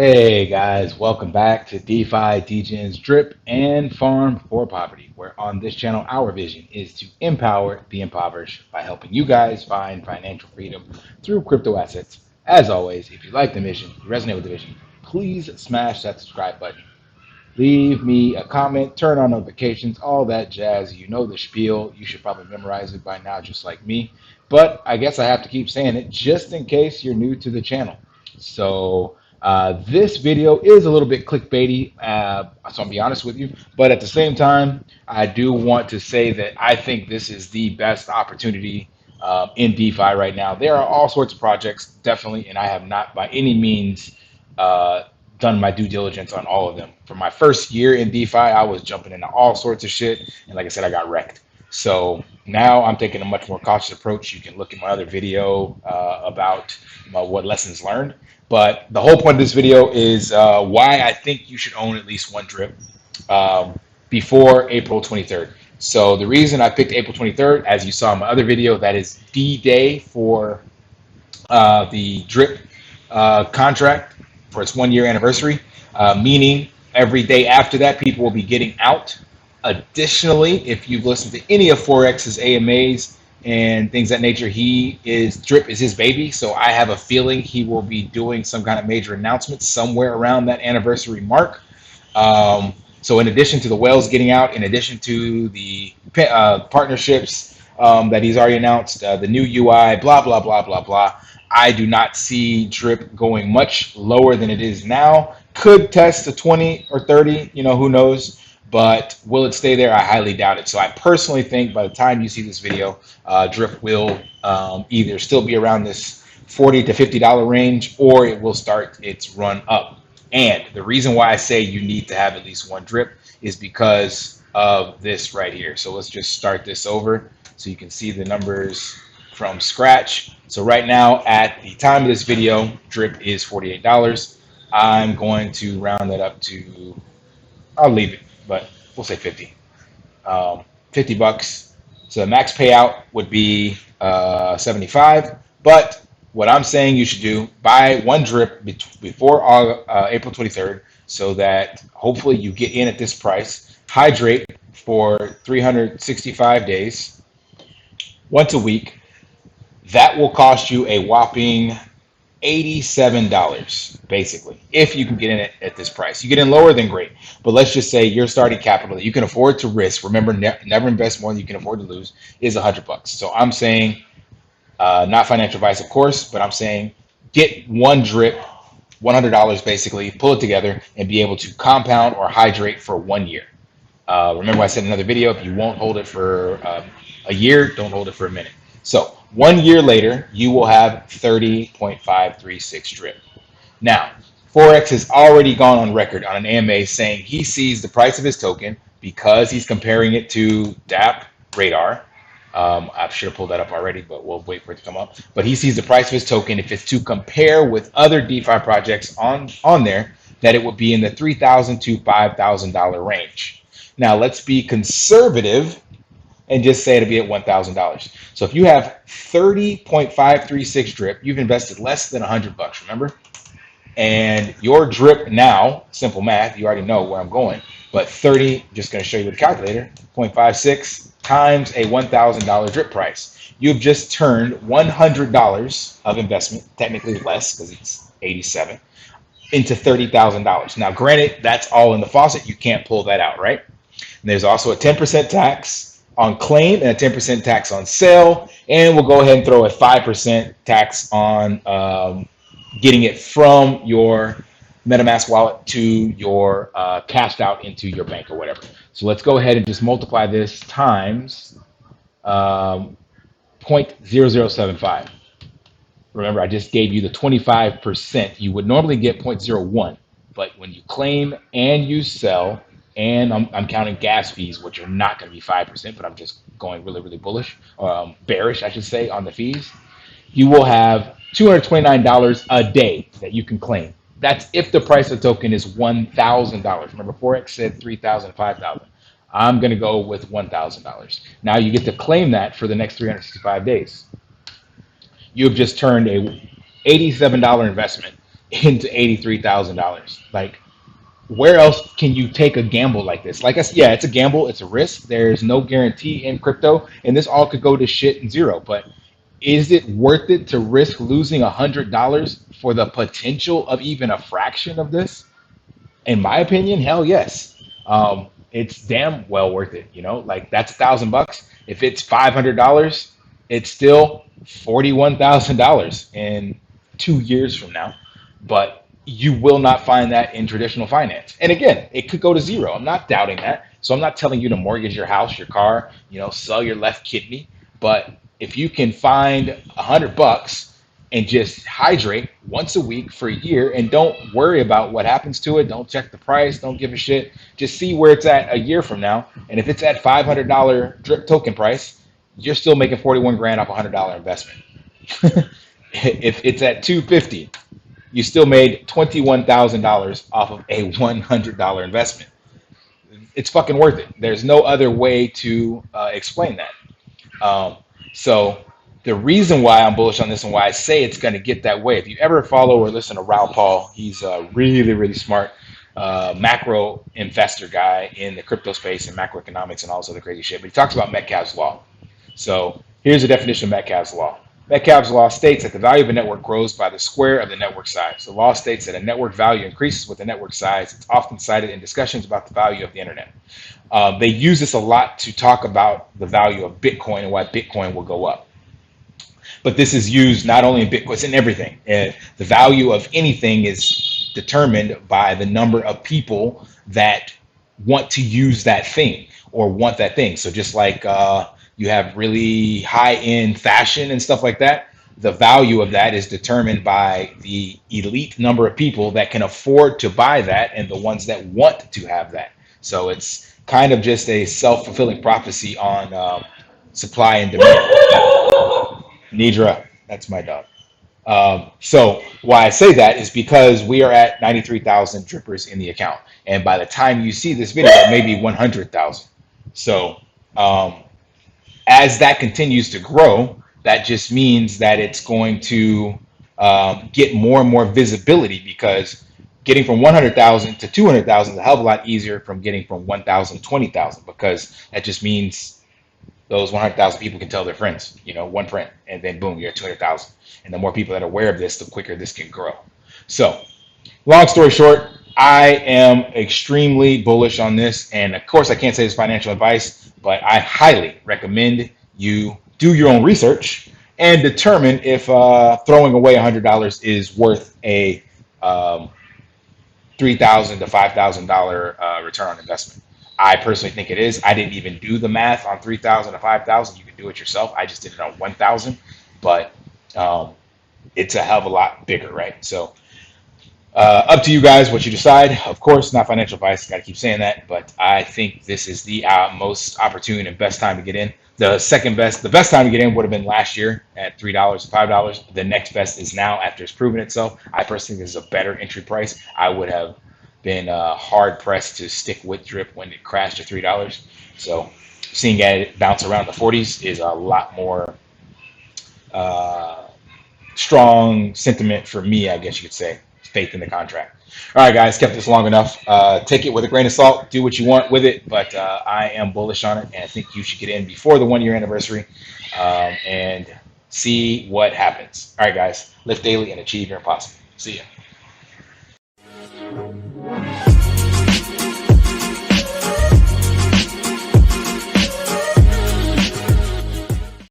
Hey guys, welcome back to DeFi, Degens, Drip, and Farm for Poverty, where on this channel our vision is to empower the impoverished by helping you guys find financial freedom through crypto assets. As always, if you like the mission, you resonate with the vision, please smash that subscribe button. Leave me a comment, turn on notifications, all that jazz. You know the spiel. You should probably memorize it by now, just like me. But I guess I have to keep saying it just in case you're new to the channel. This video is a little bit clickbaity, so I'll be honest with you. But at the same time, I do want to say that I think this is the best opportunity in DeFi right now. There are all sorts of projects, definitely, and I have not by any means uh, done my due diligence on all of them. For my first year in DeFi, I was jumping into all sorts of shit, and like I said, I got wrecked. So now I'm taking a much more cautious approach. You can look at my other video about what lessons learned. But the whole point of this video is why I think you should own at least one drip before April 23rd. So the reason I picked April 23rd, as you saw in my other video, that is D-Day for the drip contract for its 1 year anniversary, meaning every day after that, people will be getting out. Additionally, if you've listened to any of Forex's AMAs and things of that nature, Drip is his baby. So I have a feeling he will be doing some kind of major announcement somewhere around that anniversary mark. So in addition to the whales getting out, in addition to the partnerships that he's already announced, the new UI, blah, blah, blah, blah, blah, I do not see Drip going much lower than it is now. Could test a 20 or 30, who knows? But will it stay there? I highly doubt it. So I personally think by the time you see this video, Drip will either still be around this $40 to $50 range, or it will start its run up. And the reason why I say you need to have at least one drip is because of this right here. So let's just start this over so you can see the numbers from scratch. So right now, at the time of this video, drip is $48. I'm going to round that up to, I'll leave it, but we'll say 50. 50 bucks. So the max payout would be 75. But what I'm saying you should do, buy one drip before April 23rd so that hopefully you get in at this price. Hydrate for 365 days, once a week. That will cost you a whopping $87, basically, if you can get in it at this price. You get in lower, then great. But let's just say your starting capital that you can afford to risk, remember, never invest more than you can afford to lose, is $100. So I'm saying, not financial advice, of course, but I'm saying get one drip, $100 basically, pull it together, and be able to compound or hydrate for 1 year. Remember I said in another video, if you won't hold it for a year, don't hold it for a minute. So 1 year later, you will have 30.536 drip. Now, Forex has already gone on record on an AMA saying he sees the price of his token because he's comparing it to DApp Radar. I should have pulled that up already, but we'll wait for it to come up. But he sees the price of his token, if it's to compare with other DeFi projects on there, that it would be in the $3,000 to $5,000 range. Now, let's be conservative and just say it'll be at $1,000. So if you have 30.536 drip, you've invested less than $100, remember? And your drip now, simple math, you already know where I'm going, but 30, just going to show you with a calculator, 0.56 times a $1,000 drip price. You've just turned $100 of investment, technically less because it's 87, into $30,000. Now, granted, that's all in the faucet. You can't pull that out, right? And there's also a 10% tax on claim and a 10% tax on sale, and we'll go ahead and throw a 5% tax on getting it from your MetaMask wallet to your cashed out into your bank or whatever. So let's go ahead and just multiply this times 0.0075. Remember, I just gave you the 25%. You would normally get 0.01, but when you claim and you sell, and I'm counting gas fees, which are not going to be 5%, but I'm just going really, really bullish, bearish, I should say, on the fees. You will have $229 a day that you can claim. That's if the price of the token is $1,000. Remember, Forex said 3,000, 5,000. I'm going to go with $1,000. Now you get to claim that for the next 365 days. You have just turned a $87 investment into $83,000. Like, where else can you take a gamble like this? Like I said, yeah, it's a gamble, it's a risk. There's no guarantee in crypto, and this all could go to shit and zero. But is it worth it to risk losing $100 for the potential of even a fraction of this? In my opinion, hell yes. It's damn well worth it. You know, like that's $1,000. If it's $500, it's still $41,000 in 2 years from now. But you will not find that in traditional finance. And again, it could go to zero. I'm not doubting that. So I'm not telling you to mortgage your house, your car, sell your left kidney. But if you can find $100 and just hydrate once a week for a year and don't worry about what happens to it. Don't check the price. Don't give a shit. Just see where it's at a year from now. And if it's at $500 drip token price, you're still making 41 grand off a $100 investment. If it's at 250, you still made $21,000 off of a $100 investment. It's fucking worth it. There's no other way to explain that. Um, so the reason why I'm bullish on this and why I say it's going to get that way, if you ever follow or listen to Raoul Paul, he's a really, really smart macro investor guy in the crypto space and macroeconomics and all this other crazy shit. But he talks about Metcalfe's law. So here's a definition of Metcalfe's law. Metcalfe's law states that the value of a network grows by the square of the network size. The law states that a network value increases with the network size. It's often cited in discussions about the value of the internet. They use this a lot to talk about the value of Bitcoin and why Bitcoin will go up. But this is used not only in Bitcoin, it's in everything. The value of anything is determined by the number of people that want to use that thing or want that thing. So just like you have really high-end fashion and stuff like that, the value of that is determined by the elite number of people that can afford to buy that and the ones that want to have that. So it's kind of just a self-fulfilling prophecy on supply and demand. Nidra, that's my dog. So why I say that is because we are at 93,000 drippers in the account. And by the time you see this video, maybe 100,000. So as that continues to grow, that just means that it's going to get more and more visibility, because getting from 100,000 to 200,000 is a hell of a lot easier from getting from 1,000 to 20,000, because that just means those 100,000 people can tell their friends, one friend, and then boom, you're at 200,000. And the more people that are aware of this, the quicker this can grow. So, long story short, I am extremely bullish on this. And of course, I can't say it's financial advice, but I highly recommend you do your own research and determine if throwing away $100 is worth a $3,000 to $5,000 return on investment. I personally think it is. I didn't even do the math on 3,000 to 5,000. You can do it yourself. I just did it on 1,000, but it's a hell of a lot bigger, right? So up to you guys what you decide. Of course, not financial advice. Got to keep saying that, but I think this is the most opportune and best time to get in. The best time to get in would have been last year at $3 to $5. The next best is now after it's proven itself. I personally think this is a better entry price. I would have been hard pressed to stick with Drip when it crashed to $3. So seeing it bounce around the 40s is a lot more strong sentiment for me, I guess you could say. Faith in the contract. All right, guys, kept this long enough. Take it with a grain of salt. Do what you want with it, but I am bullish on it, and I think you should get in before the 1 year anniversary and see what happens. All right, guys, live daily and achieve your impossible. See ya.